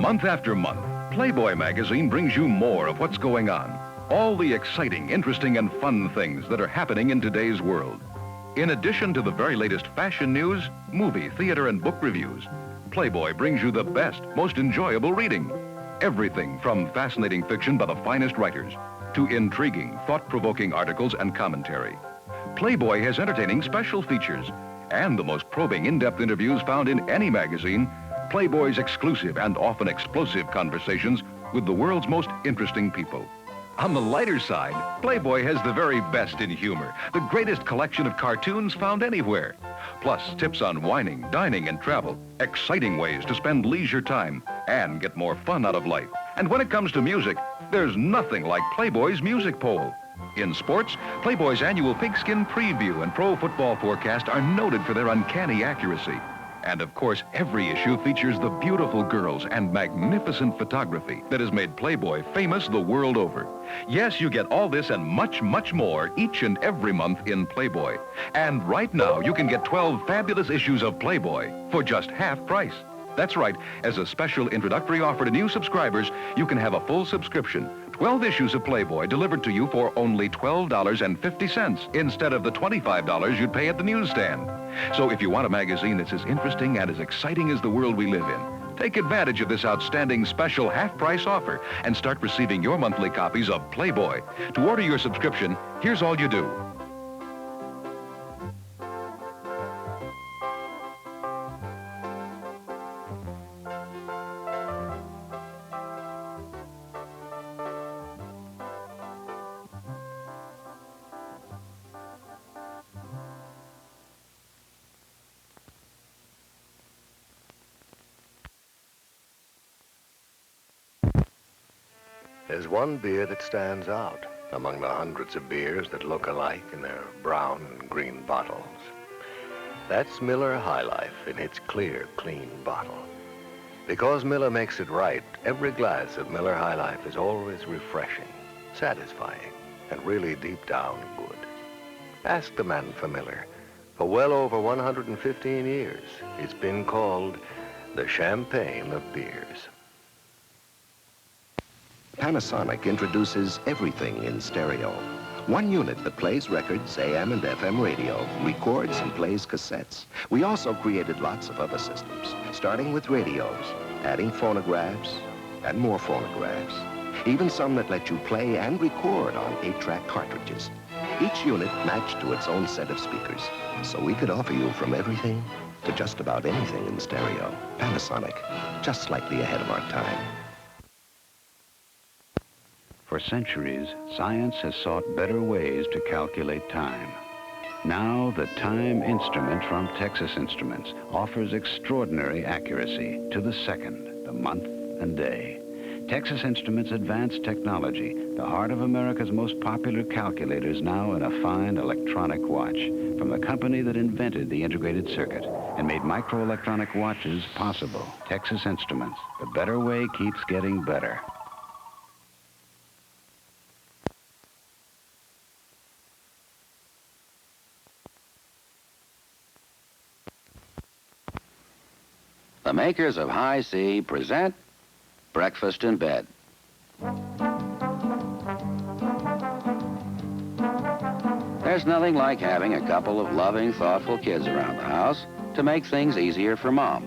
Month after month, Playboy magazine brings you more of what's going on. All the exciting, interesting, and fun things that are happening in today's world. In addition to the very latest fashion news, movie, theater, and book reviews, Playboy brings you the best, most enjoyable reading. Everything from fascinating fiction by the finest writers to intriguing, thought-provoking articles and commentary. Playboy has entertaining special features and the most probing, in-depth interviews found in any magazine. Playboy's exclusive and often explosive conversations with the world's most interesting people. On the lighter side, Playboy has the very best in humor, the greatest collection of cartoons found anywhere. Plus, tips on whining, dining, and travel, exciting ways to spend leisure time and get more fun out of life. And when it comes to music, there's nothing like Playboy's music poll. In sports, Playboy's annual pigskin preview and pro football forecast are noted for their uncanny accuracy. And of course, every issue features the beautiful girls and magnificent photography that has made Playboy famous the world over. Yes, you get all this and much, much more each and every month in Playboy. And right now, you can get 12 fabulous issues of Playboy for just half price. That's right, as a special introductory offer to new subscribers, you can have a full subscription. 12 issues of Playboy delivered to you for only $12.50 instead of the $25 you'd pay at the newsstand. So if you want a magazine that's as interesting and as exciting as the world we live in, take advantage of this outstanding special half-price offer and start receiving your monthly copies of Playboy. To order your subscription, here's all you do. There's one beer that stands out among the hundreds of beers that look alike in their brown and green bottles. That's Miller High Life in its clear, clean bottle. Because Miller makes it right, every glass of Miller High Life is always refreshing, satisfying, and really deep down good. Ask the man for Miller. For well over 115 years, it's been called the champagne of beers. Panasonic introduces everything in stereo. One unit that plays records, AM and FM radio, records and plays cassettes. We also created lots of other systems, starting with radios, adding phonographs and more phonographs. Even some that let you play and record on 8-track cartridges. Each unit matched to its own set of speakers, so we could offer you from everything to just about anything in stereo. Panasonic, just slightly ahead of our time. For centuries, science has sought better ways to calculate time. Now, the time instrument from Texas Instruments offers extraordinary accuracy to the second, the month, and day. Texas Instruments' advanced technology, the heart of America's most popular calculators, now in a fine electronic watch from the company that invented the integrated circuit and made microelectronic watches possible. Texas Instruments, the better way keeps getting better. The makers of High C present Breakfast in Bed. There's nothing like having a couple of loving, thoughtful kids around the house to make things easier for Mom.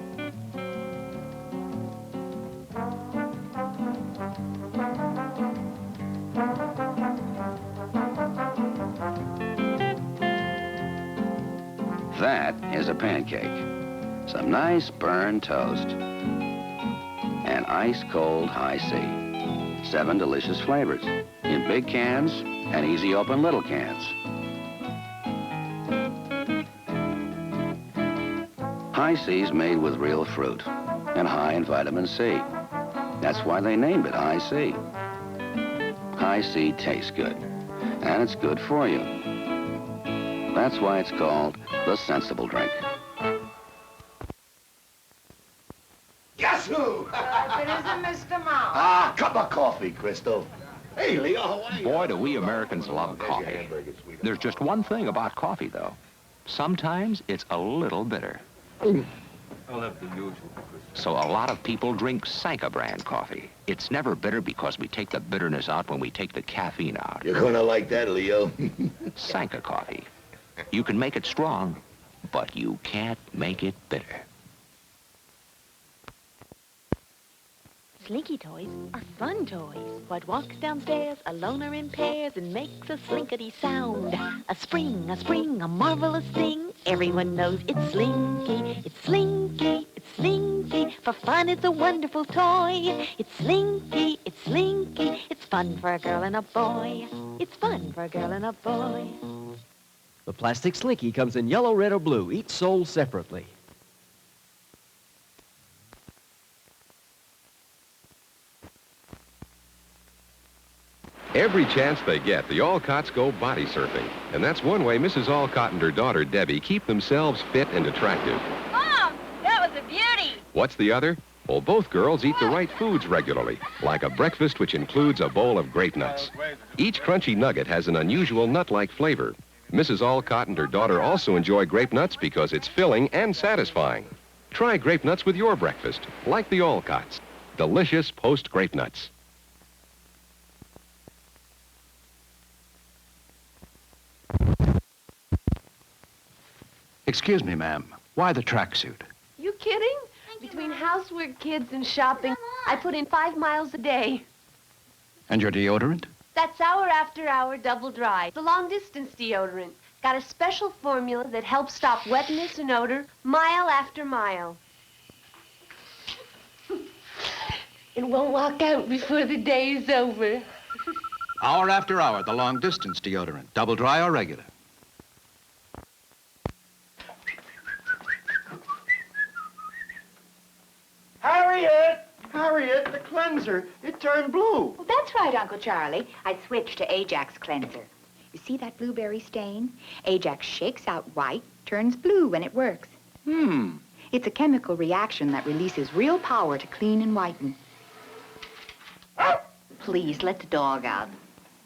That is a pancake. Some nice burned toast, and ice-cold High C. 7 delicious flavors in big cans and easy-open little cans. High C's made with real fruit and high in vitamin C. That's why they named it High C. High C tastes good, and it's good for you. That's why it's called the sensible drink. Guess who? If it isn't Mr. Mouse. Ah, cup of coffee, Crystal. Hey, Leo, how are you? Boy, do we Americans love coffee. There's just one thing about coffee, though. Sometimes it's a little bitter. I'll have the usual. So a lot of people drink Sanka brand coffee. It's never bitter because we take the bitterness out when we take the caffeine out. You're gonna like that, Leo. Sanka coffee. You can make it strong, but you can't make it bitter. Slinky toys are fun toys. What walks downstairs alone or in pairs and makes a slinkety sound. A spring, a marvelous thing. Everyone knows it's Slinky. It's Slinky, it's Slinky. For fun, it's a wonderful toy. It's Slinky, it's Slinky. It's fun for a girl and a boy. It's fun for a girl and a boy. The plastic Slinky comes in yellow, red, or blue, each sold separately. Every chance they get, the Alcotts go body surfing. And that's one way Mrs. Alcott and her daughter, Debbie, keep themselves fit and attractive. Mom, that was a beauty. What's the other? Well, both girls eat the right foods regularly, like a breakfast which includes a bowl of grape nuts. Each crunchy nugget has an unusual nut-like flavor. Mrs. Alcott and her daughter also enjoy grape nuts because it's filling and satisfying. Try grape nuts with your breakfast, like the Alcotts. Delicious post-grape nuts. Excuse me, ma'am. Why the tracksuit? You kidding? Between housework, kids, and shopping, I put in 5 miles a day. And your deodorant? That's hour after hour double dry. The long-distance deodorant. Got a special formula that helps stop wetness and odor mile after mile. It won't walk out before the day is over. Hour after hour, the long-distance deodorant. Double dry or regular? Harriet, the cleanser, it turned blue. Well, that's right, Uncle Charlie. I switched to Ajax cleanser. You see that blueberry stain? Ajax shakes out white, turns blue when it works. It's a chemical reaction that releases real power to clean and whiten. Please, let the dog out.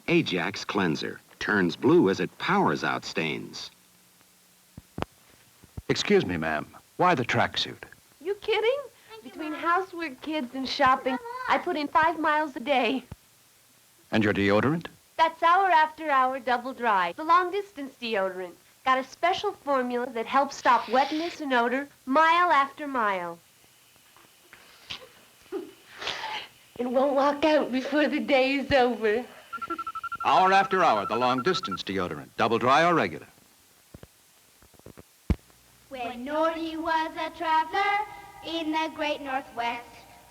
Ajax cleanser turns blue as it powers out stains. Excuse me, ma'am. Why the tracksuit? You kidding? Between housework, kids, and shopping, I put in 5 miles a day. And your deodorant? That's hour after hour double dry. The long-distance deodorant. Got a special formula that helps stop wetness and odor mile after mile. It won't walk out before the day is over. Hour after hour, the long-distance deodorant. Double dry or regular? When Norty was a traveler in the great Northwest,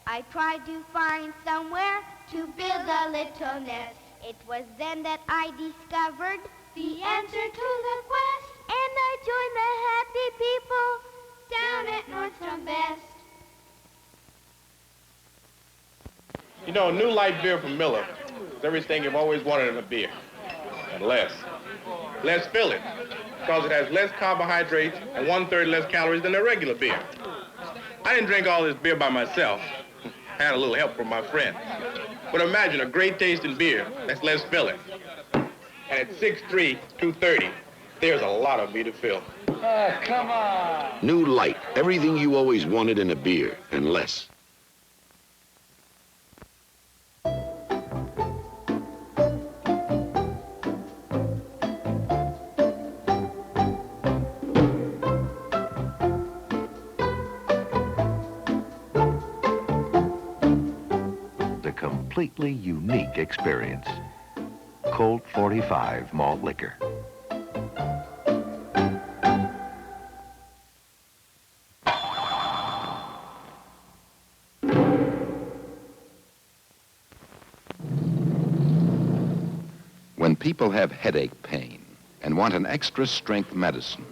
I tried to find somewhere to build a little nest. It was then that I discovered the answer to the quest, and I joined the happy people down at Nordstrom Best. You know, a new light beer from Miller is everything you've always wanted in a beer, and less. Less filling, because it has less carbohydrates and 1/3 less calories than a regular beer. I didn't drink all this beer by myself. I had a little help from my friend. But imagine a great tasting beer that's less filling. And at 6'3", 230, there's a lot of beer to fill. Oh, come on. New Light, everything you always wanted in a beer, and less. Completely unique experience. Colt 45 malt liquor. When people have headache pain and want an extra strength medicine,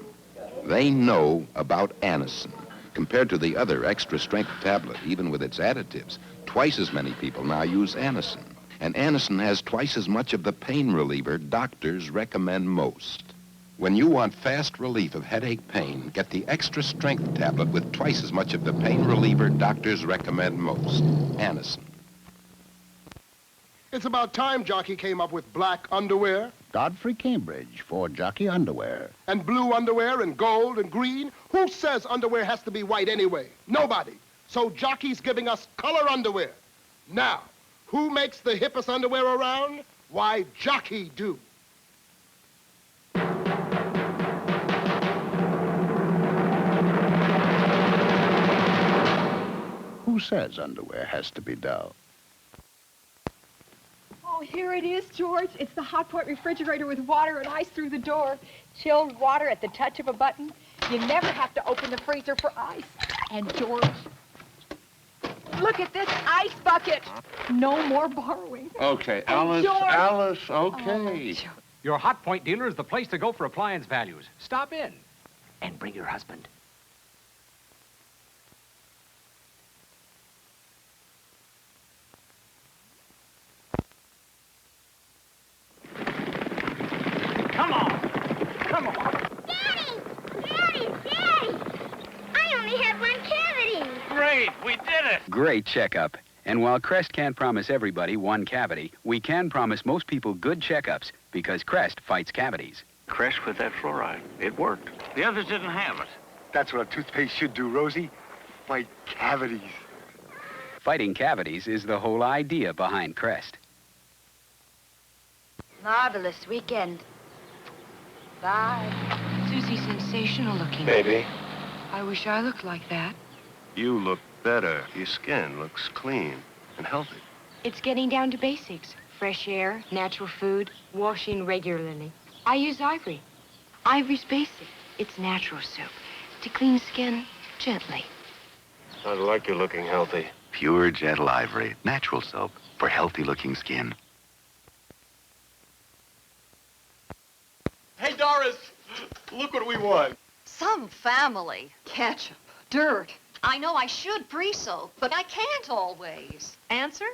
they know about Anacin. Compared to the other extra strength tablet, even with its additives, twice as many people now use Anacin. And Anacin has twice as much of the pain reliever doctors recommend most. When you want fast relief of headache pain, get the extra strength tablet with twice as much of the pain reliever doctors recommend most, Anacin. It's about time Jockey came up with black underwear. Godfrey Cambridge for Jockey Underwear. And blue underwear and gold and green. Who says underwear has to be white anyway? Nobody. So Jockey's giving us color underwear. Now, who makes the hippest underwear around? Why, Jockey do. Who says underwear has to be dull? Oh, here it is, George. It's the hot point refrigerator with water and ice through the door. Chilled water at the touch of a button. You never have to open the freezer for ice. And George, look at this ice bucket. No more borrowing. Okay, Oh, Alice, George. Alice, okay. Your Hot Point dealer is the place to go for appliance values. Stop in and bring your husband. Come on! Come on! Daddy! Daddy! Daddy! I only had one cavity! Great, we did it! Great checkup. And while Crest can't promise everybody one cavity, we can promise most people good checkups because Crest fights cavities. Crest with that fluoride. It worked. The others didn't have it. That's what a toothpaste should do, Rosie. Fight cavities. Fighting cavities is the whole idea behind Crest. Marvelous weekend. Bye. Susie, sensational looking. Baby, I wish I looked like that. you look better. Your skin looks clean and healthy. It's getting down to basics. Fresh air, natural food, washing regularly. I use Ivory. Ivory's basic. It's natural soap to clean skin gently. I like you looking healthy. Pure, gentle Ivory. Natural soap for healthy-looking skin. Hey, Doris, look what we won. Some family. Ketchup. Dirt. I know I should pre-soak, but I can't always. Answer?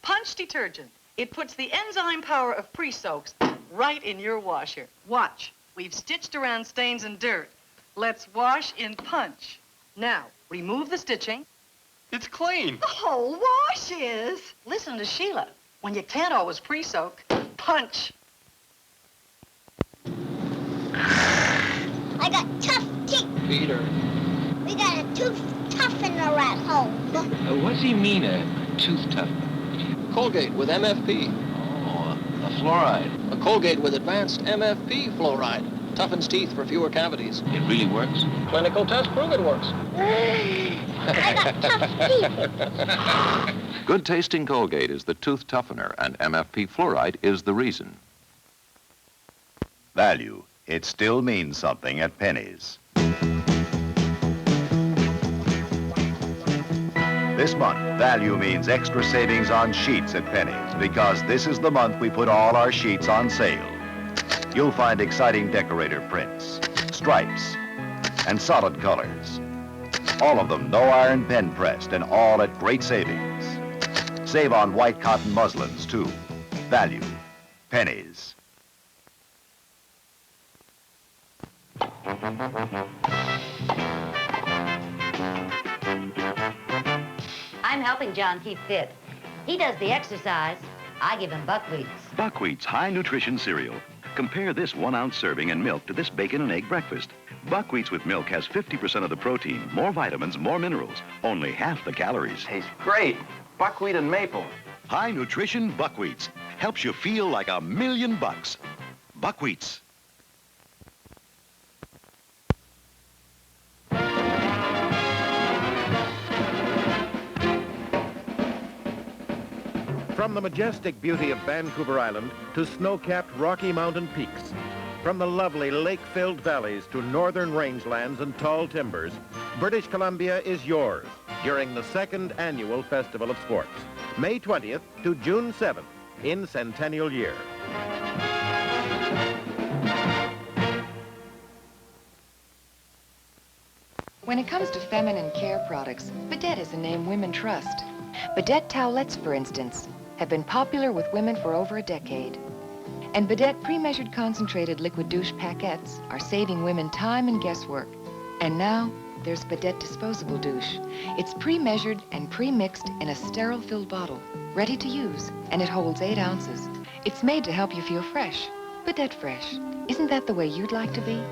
Punch detergent. It puts the enzyme power of pre-soaks right in your washer. Watch. We've stitched around stains and dirt. Let's wash in Punch. Now, remove the stitching. It's clean. The whole wash is. Listen to Sheila. When you can't always pre-soak, Punch. I got tough teeth. Peter. We got a tooth toughener at home. What's he mean, a tooth tough? Colgate with MFP. Oh, a fluoride. A Colgate with advanced MFP fluoride. Toughens teeth for fewer cavities. It really works? Clinical tests prove it works. I got tough teeth. Good tasting Colgate is the tooth toughener, and MFP fluoride is the reason. Value. It still means something at Penny's. This month, value means extra savings on sheets at Penny's because this is the month we put all our sheets on sale. You'll find exciting decorator prints, stripes, and solid colors. All of them no iron pen pressed and all at great savings. Save on white cotton muslins, too. Value. Penny's. I'm helping John keep fit. He does the exercise. I give him buckwheats. Buckwheat's high nutrition cereal. Compare this 1-ounce serving and milk to this bacon and egg breakfast. Buckwheats with milk has 50% of the protein, more vitamins, more minerals, only half the calories. Tastes great. Buckwheat and maple. High nutrition Buckwheats helps you feel like $1,000,000. Buckwheats. From the majestic beauty of Vancouver Island to snow-capped Rocky Mountain peaks, from the lovely lake-filled valleys to northern rangelands and tall timbers, British Columbia is yours during the 2nd Annual Festival of Sports, May 20th to June 7th in Centennial Year. When it comes to feminine care products, Bidet is a name women trust. Bidet towelettes, for instance, have been popular with women for over a decade. And Bidet pre-measured concentrated liquid douche paquettes are saving women time and guesswork And now, there's Bidet Disposable Douche. It's pre-measured and pre-mixed in a sterile-filled bottle, ready to use, and it holds 8 ounces. It's made to help you feel fresh. Bidet Fresh. Isn't that the way you'd like to be?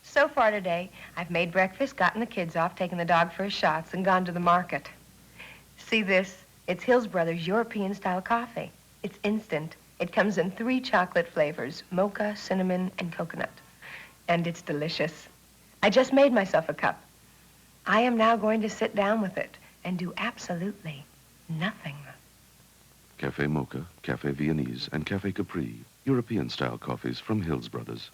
So far today, I've made breakfast, gotten the kids off, taken the dog for his shots, and gone to the market. See this? It's Hills Brothers European-style coffee. It's instant. It comes in 3 chocolate flavors, mocha, cinnamon, and coconut. And it's delicious. I just made myself a cup. I am now going to sit down with it and do absolutely nothing. Cafe Mocha, Cafe Viennese, and Cafe Capri. European-style coffees from Hills Brothers.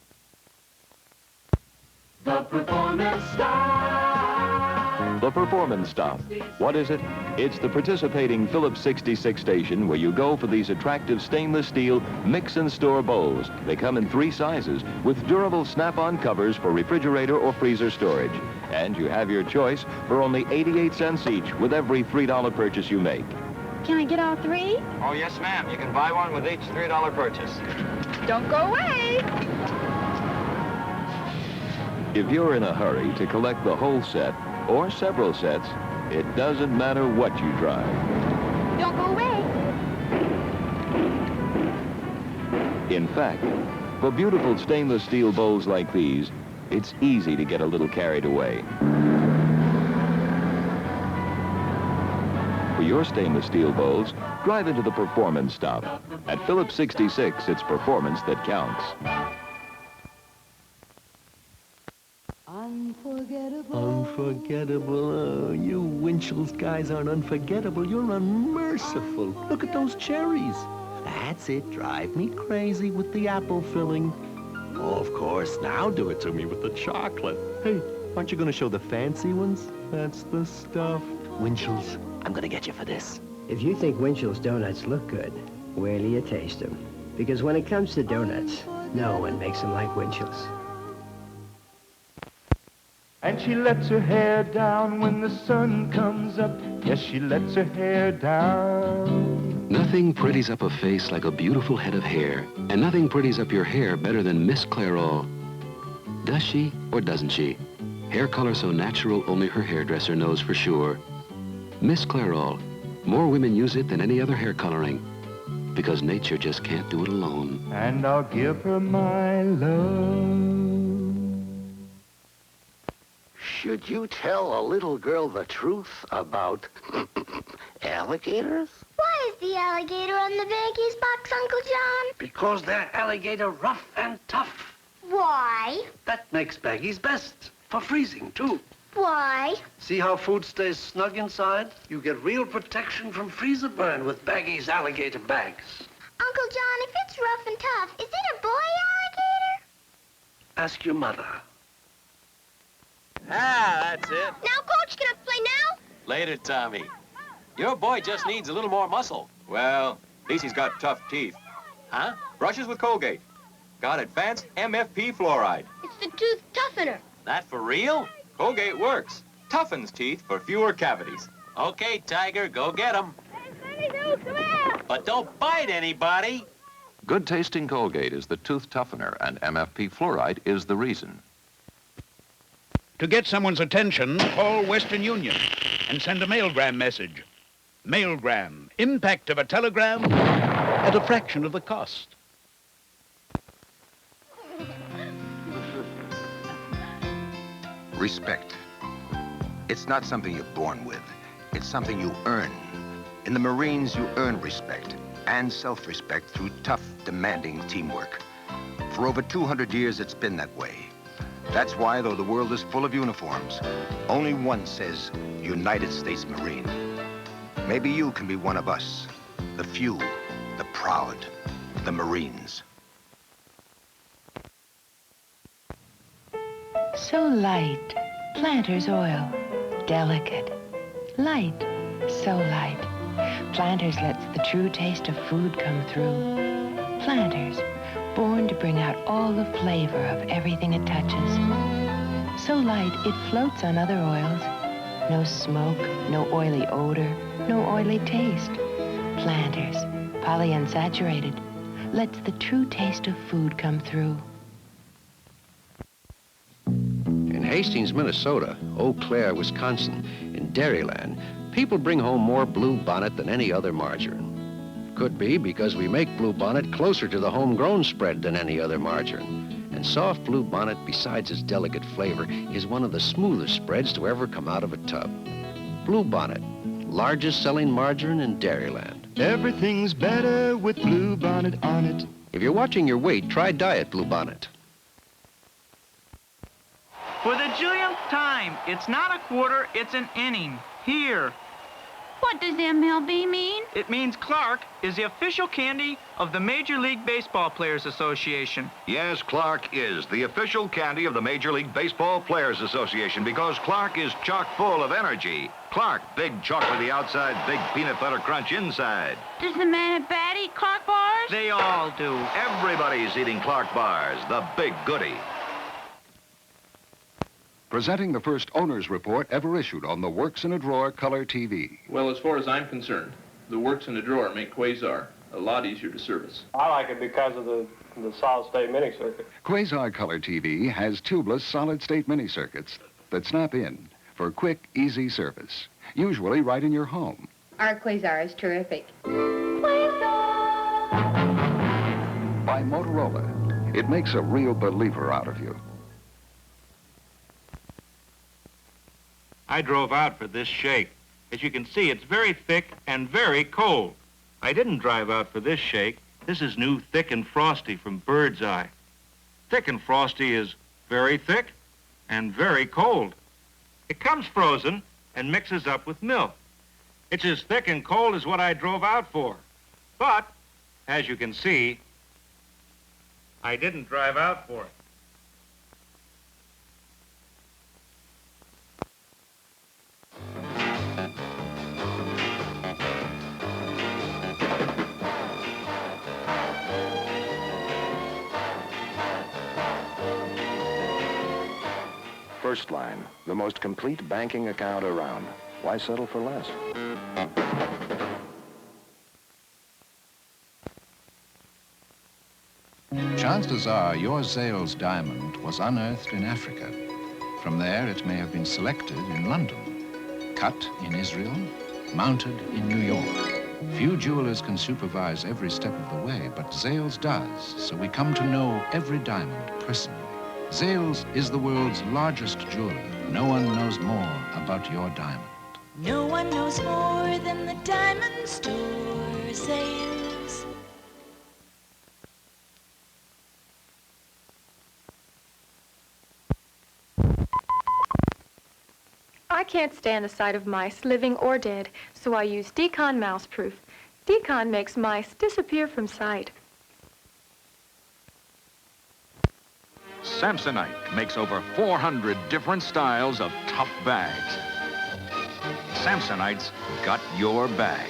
The Performance Stop. The Performance Stop. What is it? It's the participating Phillips 66 station where you go for these attractive stainless steel mix and store bowls. They come in 3 sizes with durable snap-on covers for refrigerator or freezer storage. And you have your choice for only 88 cents each with every $3 purchase you make. Can I get all 3? Oh, yes, ma'am. You can buy one with each $3 purchase. Don't go away. If you're in a hurry to collect the whole set or several sets, it doesn't matter what you drive. Don't go away. In fact, for beautiful stainless steel bowls like these, it's easy to get a little carried away. For your stainless steel bowls, drive into the Performance Stop. At Phillips 66, it's performance that counts. Unforgettable. Oh, you Winchell's guys aren't unforgettable. You're unmerciful. Look at those cherries. That's it. Drive me crazy with the apple filling. Oh, of course. Now do it to me with the chocolate. Hey, aren't you going to show the fancy ones? That's the stuff. Winchell's, I'm going to get you for this. If you think Winchell's donuts look good, wait till you taste them. Because when it comes to donuts, no one makes them like Winchell's. And she lets her hair down when the sun comes up. Yes, she lets her hair down. Nothing pretties up a face like a beautiful head of hair. And nothing pretties up your hair better than Miss Clairol. Does she or doesn't she? Hair color so natural only her hairdresser knows for sure. Miss Clairol. More women use it than any other hair coloring. Because nature just can't do it alone. And I'll give her my love. Should you tell a little girl the truth about alligators? Why is the alligator on the baggies box, Uncle John? Because they're alligator rough and tough. Why? That makes baggies best. For freezing, too. Why? See how food stays snug inside? You get real protection from freezer burn with Baggies alligator bags. Uncle John, if it's rough and tough, is it a boy alligator? Ask your mother. Ah, that's it. Now, Coach, can I play now? Later, Tommy. Your boy just needs a little more muscle. Well, at least he's got tough teeth. Huh? Brushes with Colgate. Got advanced MFP fluoride. It's the tooth toughener. That for real? Colgate works. Toughens teeth for fewer cavities. Okay, Tiger, go get him. Hey, Freddy, come here. But don't bite anybody. Good tasting Colgate is the tooth toughener, and MFP fluoride is the reason. To get someone's attention, call Western Union and send a mailgram message. Mailgram, impact of a telegram at a fraction of the cost. Respect. It's not something you're born with. It's something you earn. In the Marines, you earn respect and self-respect through tough, demanding teamwork. For over 200 years, it's been that way. That's why, though the world is full of uniforms, only one says United States Marine. Maybe you can be one of us, the few, the proud, the Marines. So light, planter's oil, delicate, light, so light. Planters lets the true taste of food come through. Planters, born to bring out all the flavor of everything it touches. So light, it floats on other oils. No smoke, no oily odor, no oily taste. Planters, polyunsaturated, lets the true taste of food come through. Hastings, Minnesota, Eau Claire, Wisconsin, in Dairyland, people bring home more Blue Bonnet than any other margarine. Could be because we make Blue Bonnet closer to the homegrown spread than any other margarine. And soft Blue Bonnet, besides its delicate flavor, is one of the smoothest spreads to ever come out of a tub. Blue Bonnet, largest selling margarine in Dairyland. Everything's better with Blue Bonnet on it. If you're watching your weight, try Diet Blue Bonnet. For the millionth time, it's not a quarter, it's an inning. Here. What does MLB mean? It means Clark is the official candy of the Major League Baseball Players Association. Yes, Clark is the official candy of the Major League Baseball Players Association because Clark is chock full of energy. Clark, big chocolatey outside, big peanut butter crunch inside. Does the man at bat eat Clark bars? They all do. Everybody's eating Clark bars, the big goodie. Presenting the first owner's report ever issued on the Works in a Drawer color TV. Well, as far as I'm concerned, the Works in a Drawer make Quasar a lot easier to service. I like it because of the solid-state mini circuit. Quasar color TV has tubeless solid-state mini circuits that snap in for quick, easy service, usually right in your home. Our Quasar is terrific. By Motorola, it makes a real believer out of you. I drove out for this shake. As you can see, it's very thick and very cold. I didn't drive out for this shake. This is new Thick and Frosty from Bird's Eye. Thick and Frosty is very thick and very cold. It comes frozen and mixes up with milk. It's as thick and cold as what I drove out for. But, as you can see, I didn't drive out for it. First Line, the most complete banking account around. Why settle for less? Chances are your Zales diamond was unearthed in Africa. From there, it may have been selected in London, cut in Israel, mounted in New York. Few jewelers can supervise every step of the way, but Zales does, so we come to know every diamond personally. Zales is the world's largest jeweler. No one knows more about your diamond. No one knows more than the diamond store, Zales. I can't stand the sight of mice, living or dead, so I use Decon Mouseproof. Decon makes mice disappear from sight. Samsonite makes over 400 different styles of tough bags. Samsonite's got your bag.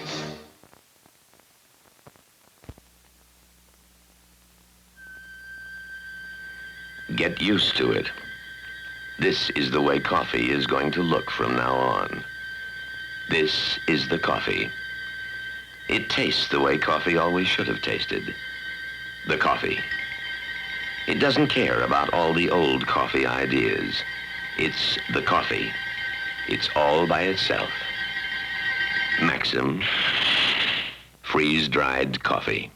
Get used to it. This is the way coffee is going to look from now on. This is the coffee. It tastes the way coffee always should have tasted. The coffee. It doesn't care about all the old coffee ideas. It's the coffee. It's all by itself. Maxim freeze-dried coffee.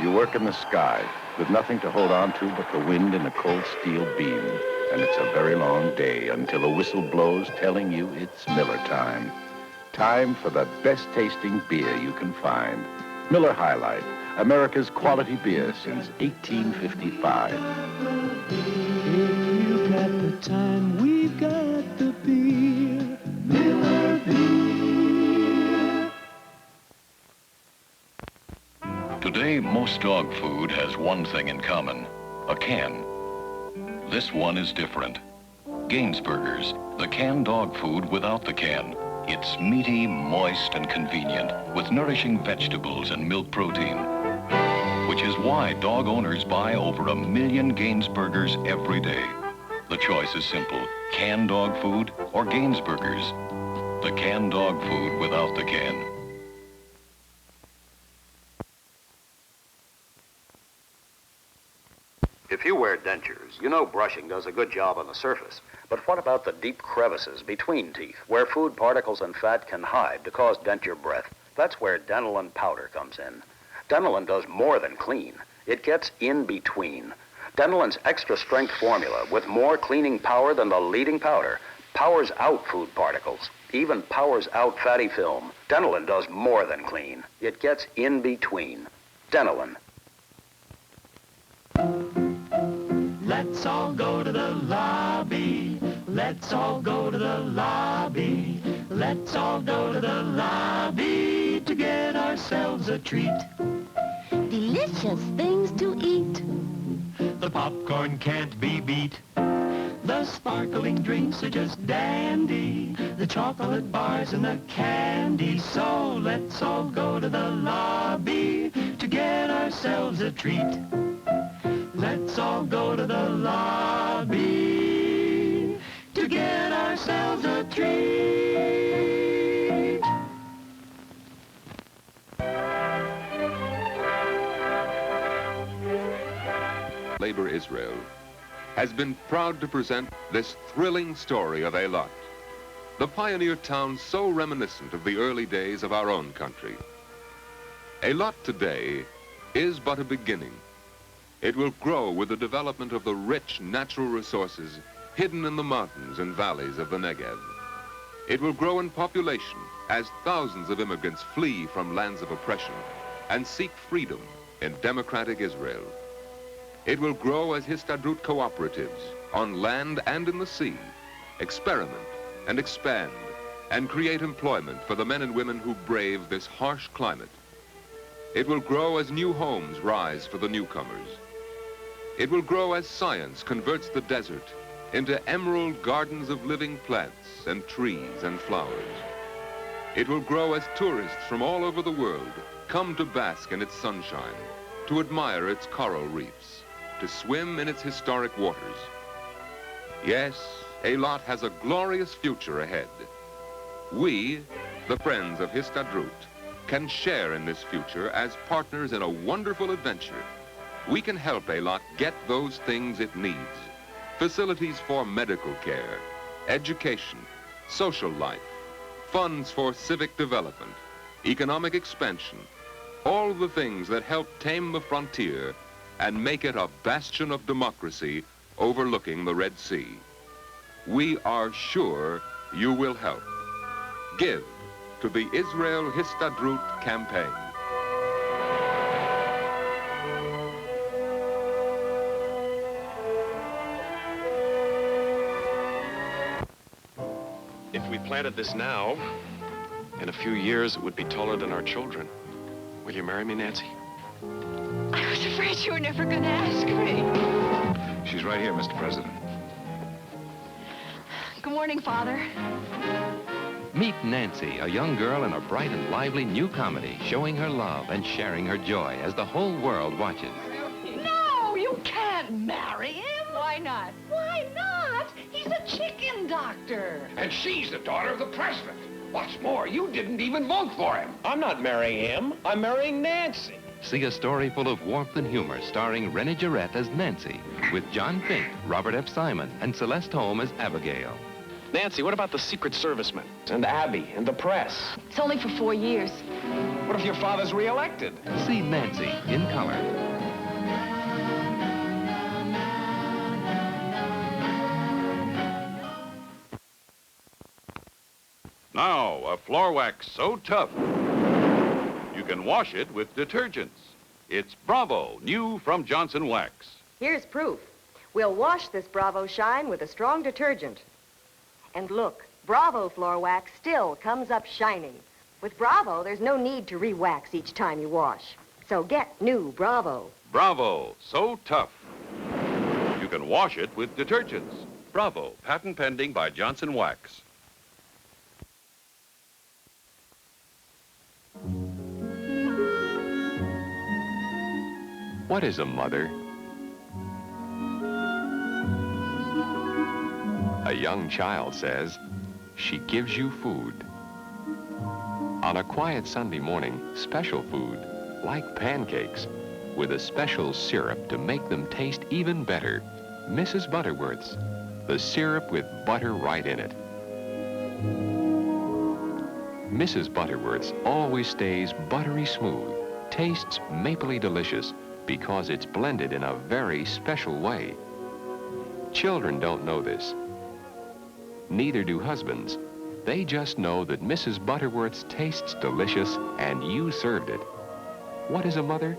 You work in the sky with nothing to hold on to but the wind and a cold steel beam. And it's a very long day until a whistle blows telling you it's Miller time. Time for the best tasting beer you can find. Miller High Life, America's quality beer since 1855. You've got the time, we've got the beer. Miller beer. Today, most dog food has one thing in common, a can. This one is different. Gainsburgers, the canned dog food without the can. It's meaty, moist, and convenient, with nourishing vegetables and milk protein, which is why dog owners buy over 1 million Gainsburgers every day. The choice is simple, canned dog food or Gainsburgers. The canned dog food without the can. If you wear dentures, you know brushing does a good job on the surface. But what about the deep crevices between teeth, where food particles and fat can hide to cause denture breath? That's where Dentalin powder comes in. Dentalin does more than clean. It gets in between. Dentalin's extra strength formula, with more cleaning power than the leading powder, powers out food particles, even powers out fatty film. Dentalin does more than clean. It gets in between. Dentalin. Let's all go to the lobby. Let's all go to the lobby. Let's all go to the lobby to get ourselves a treat. Delicious things to eat. The popcorn can't be beat. The sparkling drinks are just dandy. The chocolate bars and the candy. So let's all go to the lobby to get ourselves a treat. Let's all go to the lobby to get ourselves a treat. Labor Israel has been proud to present this thrilling story of Eilat, the pioneer town so reminiscent of the early days of our own country. Eilat today is but a beginning. It will grow with the development of the rich natural resources hidden in the mountains and valleys of the Negev. It will grow in population as thousands of immigrants flee from lands of oppression and seek freedom in democratic Israel. It will grow as Histadrut cooperatives on land and in the sea, experiment and expand and create employment for the men and women who brave this harsh climate. It will grow as new homes rise for the newcomers. It will grow as science converts the desert into emerald gardens of living plants and trees and flowers. It will grow as tourists from all over the world come to bask in its sunshine, to admire its coral reefs, to swim in its historic waters. Yes, Eilat has a glorious future ahead. We, the friends of Histadrut, can share in this future as partners in a wonderful adventure. We can help Eilat get those things it needs. Facilities for medical care, education, social life, funds for civic development, economic expansion, all the things that help tame the frontier and make it a bastion of democracy overlooking the Red Sea. We are sure you will help. Give to the Israel Histadrut campaign. If we planted this now, in a few years it would be taller than our children. Will you marry me, Nancy? I was afraid you were never going to ask me. She's right here, Mr. President. Good morning, Father. Meet Nancy, a young girl in a bright and lively new comedy, showing her love and sharing her joy as the whole world watches. No, you can't marry him. Why not? Why not? He's a chicken doctor. And she's the daughter of the president. What's more, you didn't even vote for him. I'm not marrying him. I'm marrying Nancy. See a story full of warmth and humor starring Renée Jarrett as Nancy, with John Fink, Robert F. Simon, and Celeste Holm as Abigail. Nancy, what about the Secret Servicemen? And Abby, and the press? It's only for 4 years. What if your father's reelected? See Nancy in color. Now, a floor wax so tough, you can wash it with detergents. It's Bravo, new from Johnson Wax. Here's proof. We'll wash this Bravo Shine with a strong detergent. And look, Bravo floor wax still comes up shining. With Bravo, there's no need to re-wax each time you wash. So get new Bravo. Bravo, so tough. You can wash it with detergents. Bravo, patent pending by Johnson Wax. What is a mother? A young child says, she gives you food. On a quiet Sunday morning, special food, like pancakes, with a special syrup to make them taste even better. Mrs. Butterworth's, the syrup with butter right in it. Mrs. Butterworth's always stays buttery smooth, tastes mapley delicious because it's blended in a very special way. Children don't know this. Neither do husbands. They just know that Mrs. Butterworth's tastes delicious and you served it. What is a mother?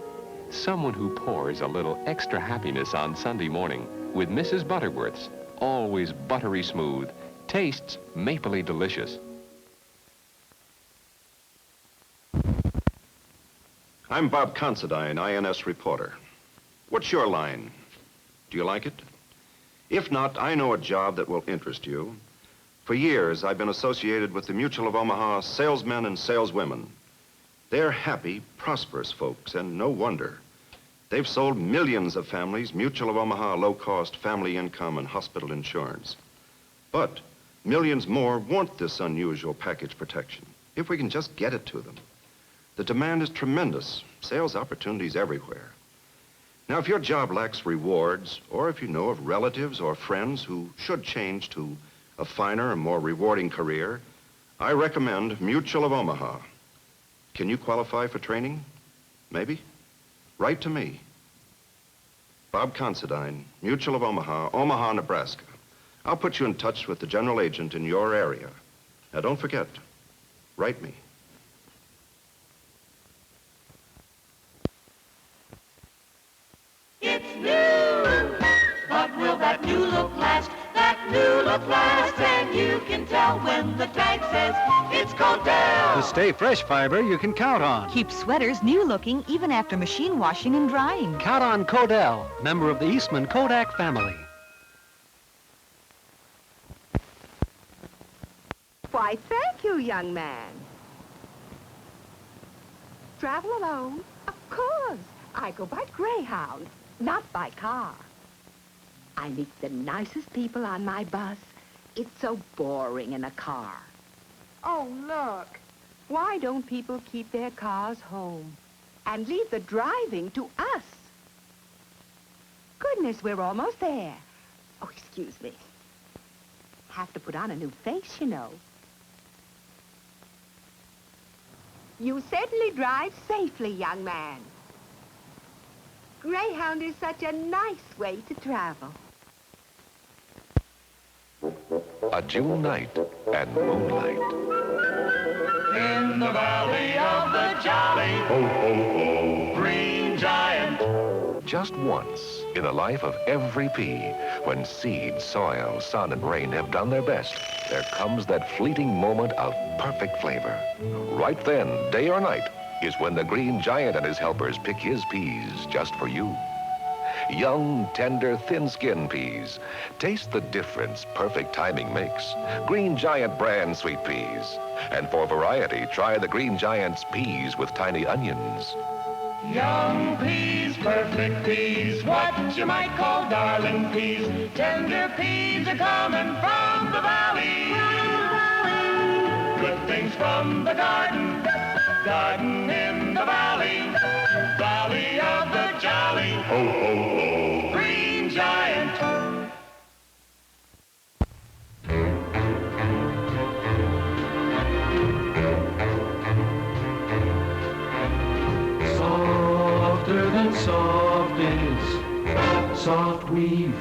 Someone who pours a little extra happiness on Sunday morning with Mrs. Butterworth's, always buttery smooth, tastes mapley delicious. I'm Bob Considine, INS reporter. What's your line? Do you like it? If not, I know a job that will interest you. For years, I've been associated with the Mutual of Omaha salesmen and saleswomen. They're happy, prosperous folks, and no wonder. They've sold millions of families Mutual of Omaha low-cost family income and hospital insurance. But millions more want this unusual package protection, if we can just get it to them. The demand is tremendous, sales opportunities everywhere. Now, if your job lacks rewards, or if you know of relatives or friends who should change to a finer and more rewarding career, I recommend Mutual of Omaha. Can you qualify for training? Maybe? Write to me. Bob Considine, Mutual of Omaha, Omaha, Nebraska. I'll put you in touch with the general agent in your area. Now, don't forget, write me. It's new, but will that new look last? That new look lasts, and you can tell when the tag says it's Codell. The Stay Fresh fiber you can count on. Keep sweaters new looking even after machine washing and drying. Count on Codell, member of the Eastman Kodak family. Why, thank you, young man. Travel alone? Of course. I go by Greyhound, not by car. I meet the nicest people on my bus. It's so boring in a car. Oh, look. Why don't people keep their cars home and leave the driving to us? Goodness, we're almost there. Oh, excuse me. Have to put on a new face, you know. You certainly drive safely, young man. Greyhound is such a nice way to travel. A June night and moonlight. In the valley of the jolly, ho, ho, ho, green giant. Just once in the life of every pea, when seed, soil, sun, and rain have done their best, there comes that fleeting moment of perfect flavor. Right then, day or night, is when the green giant and his helpers pick his peas just for you. Young, tender, thin-skinned peas. Taste the difference perfect timing makes. Green Giant brand sweet peas. And for variety, try the Green Giant's peas with tiny onions. Young peas, perfect peas, what you might call darling peas. Tender peas are coming from the valley. Good things from the garden, garden in the valley. Valley of the jolly, ho, ho, ho, green giant. Softer than soft is soft weave.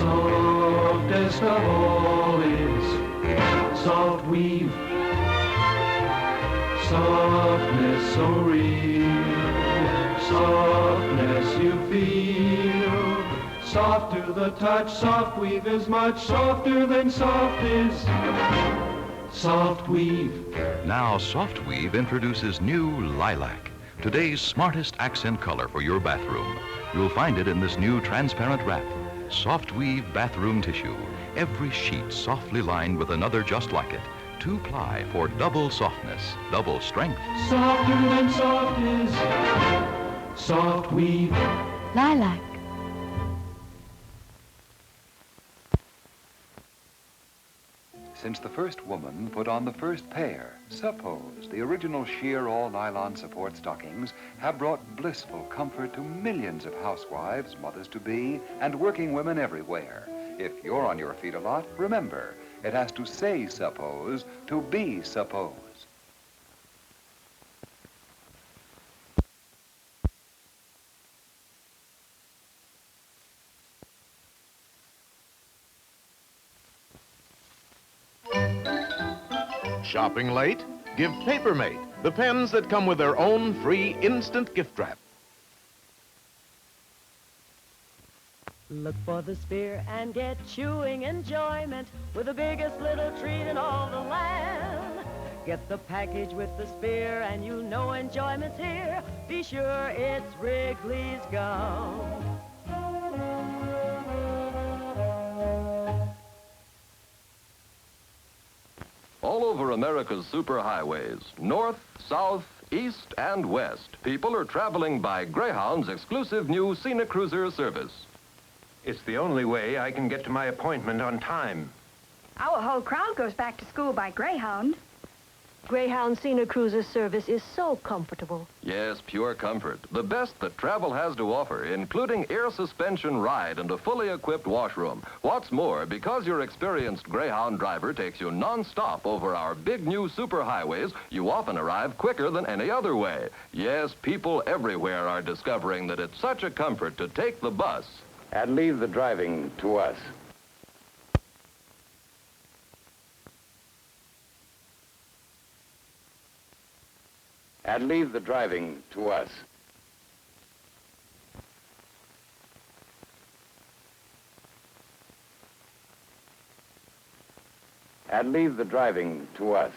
Softest of all is soft weave. Softness so real, softness you feel. Soft to the touch, soft weave is much softer than soft is soft weave. Now Soft Weave introduces new Lilac, today's smartest accent color for your bathroom. You'll find it in this new transparent wrap. Soft Weave bathroom tissue, every sheet softly lined with another just like it. 2-ply for double softness, double strength. Softer than soft is soft weave. Lilac. since the first woman put on the first pair. Suppose the original sheer all-nylon support stockings have brought blissful comfort to millions of housewives, mothers-to-be, and working women everywhere. If you're on your feet a lot, remember, it has to say suppose to be suppose. Shopping late? Give Papermate, the pens that come with their own free instant gift wrap. Look for the spear and get chewing enjoyment with the biggest little treat in all the land. Get the package with the spear and you'll know enjoyment's here. Be sure it's Wrigley's Gum. All over America's superhighways, north, south, east, and west, people are traveling by Greyhound's exclusive new Scenic Cruiser service. It's the only way I can get to my appointment on time. Our whole crowd goes back to school by Greyhound. Greyhound Scenic Cruiser service is so comfortable. Yes, pure comfort. The best that travel has to offer, including air suspension ride and a fully equipped washroom. What's more, because your experienced Greyhound driver takes you non-stop over our big new superhighways, you often arrive quicker than any other way. Yes, people everywhere are discovering that it's such a comfort to take the bus. And leave the driving to us. And leave the driving to us. And leave the driving to us.